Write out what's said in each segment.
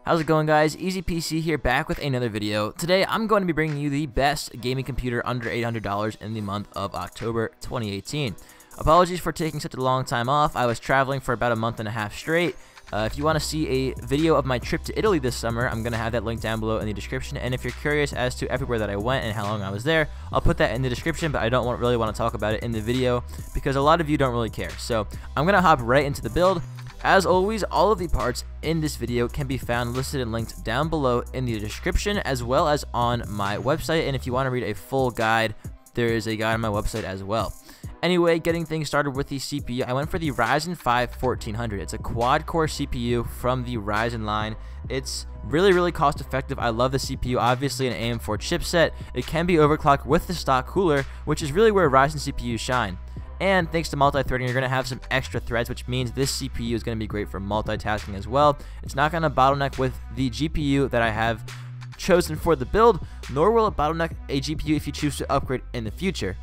How's it going, guys? Easy PC here, back with another video. Today I'm going to be bringing you the best gaming computer under $800 in the month of October 2018. Apologies for taking such a long time off. I was traveling for about a month and a half straight. If you want to see a video of my trip to Italy this summer, I'm going to have that link down below in the description. And if you're curious as to everywhere that I went and how long I was there, I'll put that in the description, but I don't really want to talk about it in the video because a lot of you don't really care. So I'm going to hop right into the build. As always, all of the parts in this video can be found listed and linked down below in the description, as well as on my website. And if you want to read a full guide, there is a guide on my website as well. Anyway, getting things started with the CPU, I went for the Ryzen 5 1400. It's a quad-core CPU from the Ryzen line. It's really cost effective. I love the CPU. Obviously an AM4 chipset. It can be overclocked with the stock cooler, which is really where Ryzen CPUs shine. And thanks to multi-threading, you're going to have some extra threads, which means this CPU is going to be great for multitasking as well. It's not going to bottleneck with the GPU that I have chosen for the build, nor will it bottleneck a GPU if you choose to upgrade in the future.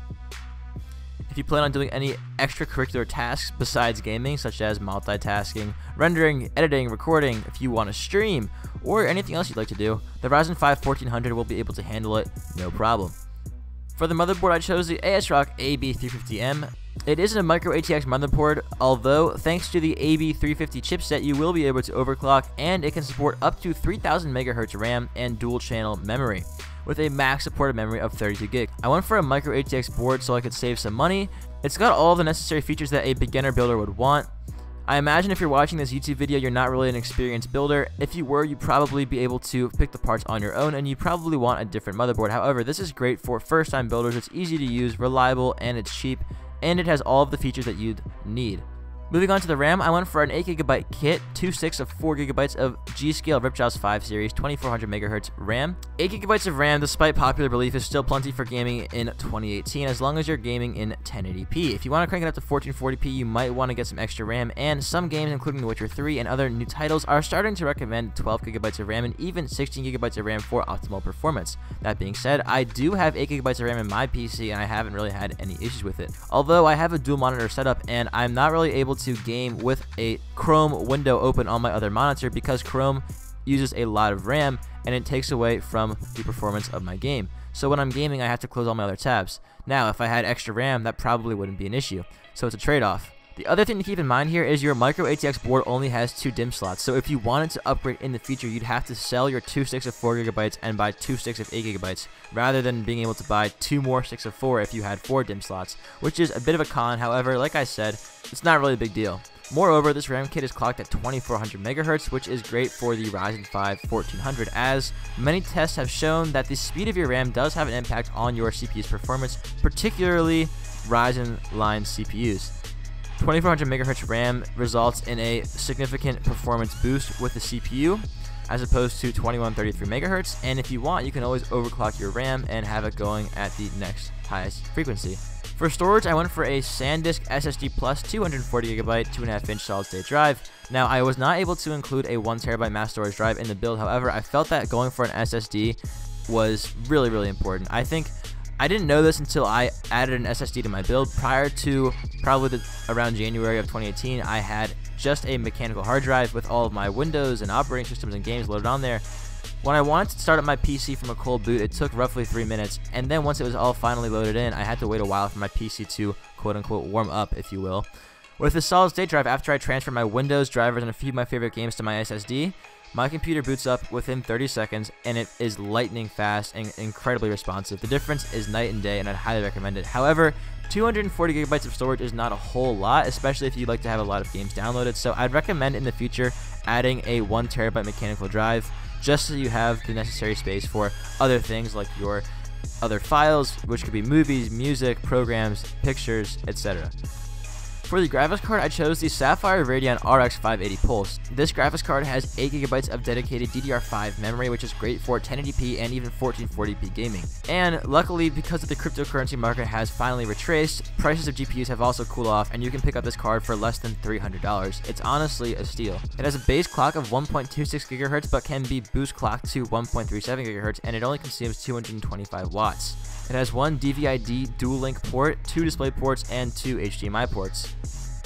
If you plan on doing any extracurricular tasks besides gaming, such as multitasking, rendering, editing, recording, if you want to stream, or anything else you'd like to do, the Ryzen 5 1400 will be able to handle it no problem. For the motherboard, I chose the ASRock AB350M. It is a Micro-ATX motherboard, although thanks to the AB350 chipset, you will be able to overclock, and it can support up to 3000 MHz RAM and dual channel memory, with a max supported memory of 32 GB. I went for a Micro-ATX board so I could save some money. It's got all the necessary features that a beginner builder would want. I imagine if you're watching this YouTube video, you're not really an experienced builder. If you were, you'd probably be able to pick the parts on your own, and you probably want a different motherboard. However, this is great for first-time builders. It's easy to use, reliable, and it's cheap, and it has all of the features that you'd need. Moving on to the RAM, I went for an 8GB kit, 2 sticks of 4GB of G-Scale Ripjaws 5 series, 2400 MHz RAM. 8GB of RAM, despite popular belief, is still plenty for gaming in 2018, as long as you're gaming in 1080p. If you want to crank it up to 1440p, you might want to get some extra RAM, and some games, including The Witcher 3 and other new titles, are starting to recommend 12GB of RAM and even 16GB of RAM for optimal performance. That being said, I do have 8GB of RAM in my PC, and I haven't really had any issues with it. Although I have a dual monitor setup, and I'm not really able to game with a Chrome window open on my other monitor because Chrome uses a lot of RAM and it takes away from the performance of my game. So when I'm gaming, I have to close all my other tabs. Now, if I had extra RAM, that probably wouldn't be an issue. So it's a trade-off. The other thing to keep in mind here is your Micro-ATX board only has 2 DIMM slots, so if you wanted to upgrade in the future, you'd have to sell your 2 sticks of 4GB and buy 2 sticks of 8GB, rather than being able to buy 2 more sticks of 4 if you had 4 DIMM slots, which is a bit of a con. However, like I said, it's not really a big deal. Moreover, this RAM kit is clocked at 2400 MHz, which is great for the Ryzen 5 1400, as many tests have shown that the speed of your RAM does have an impact on your CPU's performance, particularly Ryzen line CPUs. 2400 MHz RAM results in a significant performance boost with the CPU as opposed to 2133 MHz, and if you want, you can always overclock your RAM and have it going at the next highest frequency. For storage, I went for a SanDisk SSD Plus 240GB 2.5-inch solid-state drive. Now, I was not able to include a 1TB mass storage drive in the build. However, I felt that going for an SSD was really important. I didn't know this until I added an SSD to my build. Prior to probably around January of 2018, I had just a mechanical hard drive with all of my Windows and operating systems and games loaded on there. When I wanted to start up my PC from a cold boot, it took roughly 3 minutes, and then once it was all finally loaded in, I had to wait a while for my PC to quote-unquote warm up, if you will. With the solid-state drive, after I transferred my Windows drivers and a few of my favorite games to my SSD, my computer boots up within 30 seconds, and it is lightning fast and incredibly responsive. The difference is night and day, and I'd highly recommend it. However, 240GB of storage is not a whole lot, especially if you'd like to have a lot of games downloaded, so I'd recommend in the future adding a 1TB mechanical drive, just so you have the necessary space for other things like your other files, which could be movies, music, programs, pictures, etc. For the graphics card, I chose the Sapphire Radeon RX 580 Pulse. This graphics card has 8GB of dedicated DDR5 memory, which is great for 1080p and even 1440p gaming. And luckily, because of the cryptocurrency market has finally retraced, prices of GPUs have also cooled off, and you can pick up this card for less than $300. It's honestly a steal. It has a base clock of 1.26 GHz, but can be boost clocked to 1.37 GHz, and it only consumes 225 watts. It has one DVI-D dual-link port, 2 display ports, and 2 HDMI ports.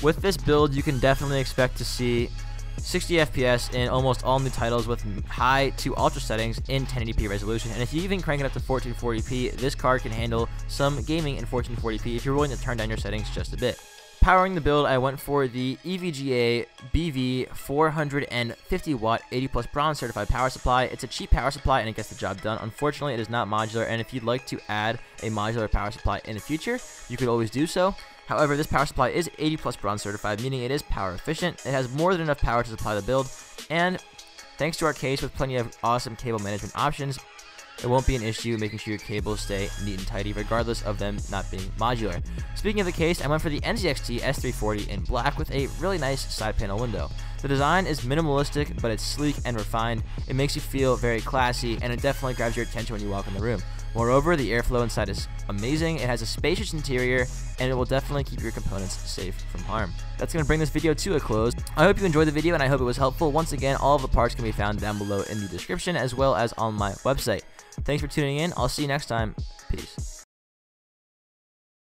With this build, you can definitely expect to see 60 FPS in almost all new titles with high to ultra settings in 1080p resolution. And if you even crank it up to 1440p, this card can handle some gaming in 1440p if you're willing to turn down your settings just a bit. Powering the build, I went for the EVGA BV 450 watt 80 plus bronze certified power supply. It's a cheap power supply and it gets the job done. Unfortunately, it is not modular, and if you'd like to add a modular power supply in the future, you could always do so. However, this power supply is 80 plus bronze certified, meaning it is power efficient. It has more than enough power to supply the build, and thanks to our case with plenty of awesome cable management options, it won't be an issue making sure your cables stay neat and tidy regardless of them not being modular. Speaking of the case, I went for the NZXT S340 in black with a really nice side panel window. The design is minimalistic, but it's sleek and refined. It makes you feel very classy, and it definitely grabs your attention when you walk in the room. Moreover, the airflow inside is amazing. It has a spacious interior, and it will definitely keep your components safe from harm. That's going to bring this video to a close. I hope you enjoyed the video, and I hope it was helpful. Once again, all of the parts can be found down below in the description, as well as on my website. Thanks for tuning in. I'll see you next time. Peace.